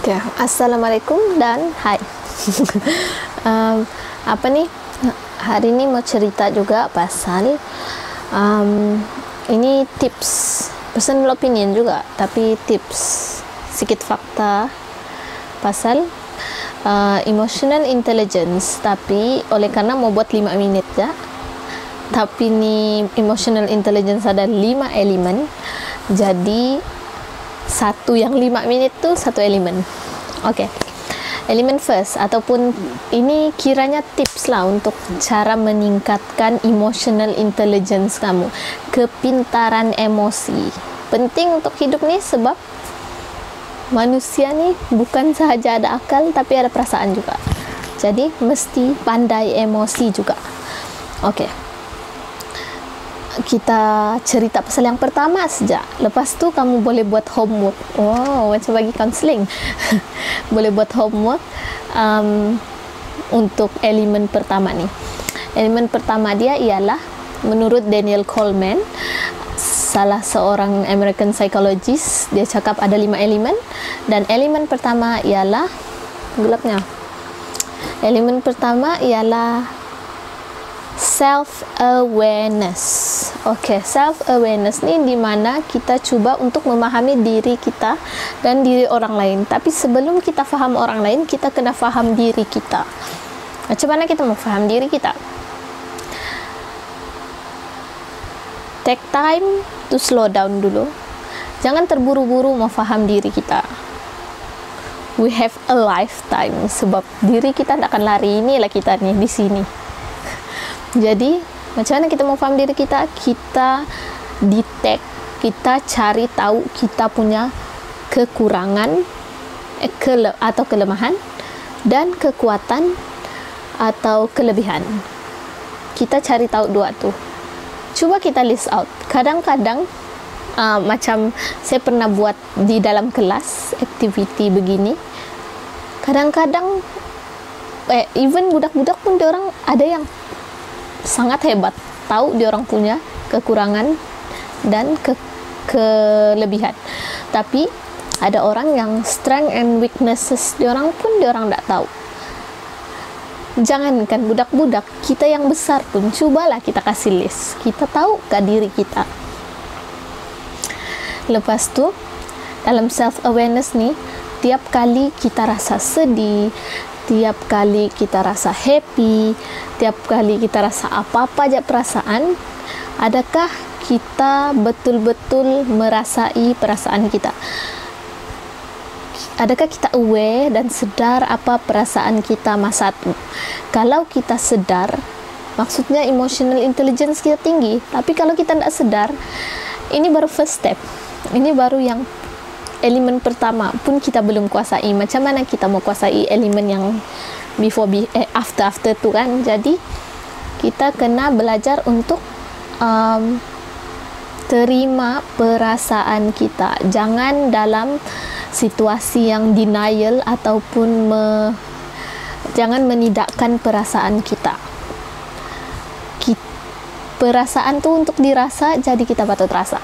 Oke, assalamualaikum dan hai. Apa nih? Hari ini mau cerita juga pasal ini tips, personal opinion juga, tapi tips sedikit fakta pasal emotional intelligence. Tapi oleh karena mau buat 5 menit ya, tapi ni emotional intelligence ada 5 elemen, jadi satu yang 5 menit tu satu elemen. Oke, elemen first, ataupun ini kiranya tips lah untuk cara meningkatkan emotional intelligence kamu, kepintaran emosi. Penting untuk hidup ni sebab manusia ni bukan sahaja ada akal tapi ada perasaan juga, jadi mesti pandai emosi juga. Oke, kita cerita pasal yang pertama saja. Lepas tu kamu boleh buat homework. Oh, macam bagi counseling. Boleh buat homework untuk elemen pertama ni. Elemen pertama dia ialah, menurut Daniel Goleman, salah seorang American psychologist, dia cakap ada 5 elemen, dan elemen pertama ialah gelapnya. Elemen pertama ialah self-awareness. Oke, self-awareness ni di mana kita cuba untuk memahami diri kita dan diri orang lain. Tapi sebelum kita faham orang lain, kita kena faham diri kita. Macam mana kita mau faham diri kita? Take time to slow down dulu. Jangan terburu-buru mau faham diri kita. We have a lifetime, sebab diri kita tak akan lari. Inilah kita nih di sini. Jadi, macam mana kita mau faham diri kita? Kita detect, kita cari tahu kita punya kekurangan atau kelemahan, dan kekuatan atau kelebihan. Kita cari tahu dua tu. Coba kita list out. Kadang-kadang macam saya pernah buat di dalam kelas activity begini. Kadang-kadang even budak-budak pun dia orang ada yang sangat hebat, tahu dia orang punya kekurangan dan kelebihan. Tapi ada orang yang strength and weaknesses dia orang pun dia orang tak tahu. Jangankan budak-budak, kita yang besar pun cubalah kita kasih list. Kita tahu ke diri kita. Lepas tu dalam self awareness ni, tiap kali kita rasa sedih, tiap kali kita rasa happy, tiap kali kita rasa apa-apa aja perasaan, adakah kita betul-betul merasai perasaan kita? Adakah kita aware dan sedar apa perasaan kita masa itu? Kalau kita sedar, maksudnya emotional intelligence kita tinggi. Tapi kalau kita tidak sedar, ini baru first step. Ini baru yang elemen pertama pun kita belum kuasai. Macam mana kita mau kuasai elemen yang after tu kan? Jadi kita kena belajar untuk terima perasaan kita. Jangan dalam situasi yang denial ataupun jangan menidakkan perasaan kita. Perasaan tu untuk dirasa, jadi kita patut rasa.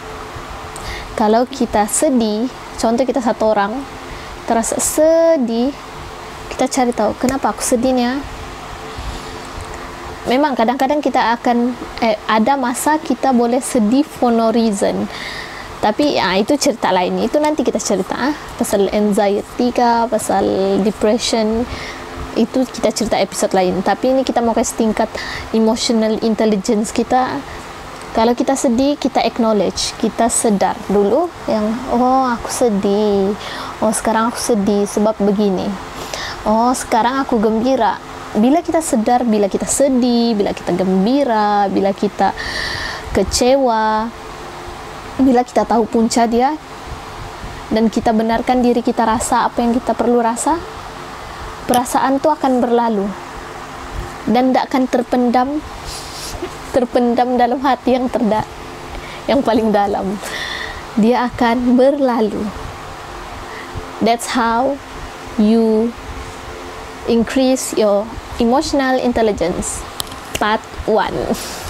Kalau kita sedih, contoh kita satu orang terasa sedih, kita cari tahu kenapa aku sedihnya. Memang kadang-kadang kita akan ada masa kita boleh sedih for no reason, tapi itu cerita lain. Itu nanti kita cerita pasal anxiety kah, pasal depression, itu kita cerita episode lain. Tapi ini kita mau kasih tingkat emotional intelligence kita. Kalau kita sedih, kita acknowledge, kita sedar dulu yang, oh aku sedih, oh sekarang aku sedih sebab begini, oh sekarang aku gembira. Bila kita sedar, bila kita sedih, bila kita gembira, bila kita kecewa, bila kita tahu punca dia, dan kita benarkan diri kita rasa apa yang kita perlu rasa, perasaan itu akan berlalu dan tidak akan terpendam dalam hati yang paling dalam. Dia akan berlalu. That's how you increase your emotional intelligence. Part 1.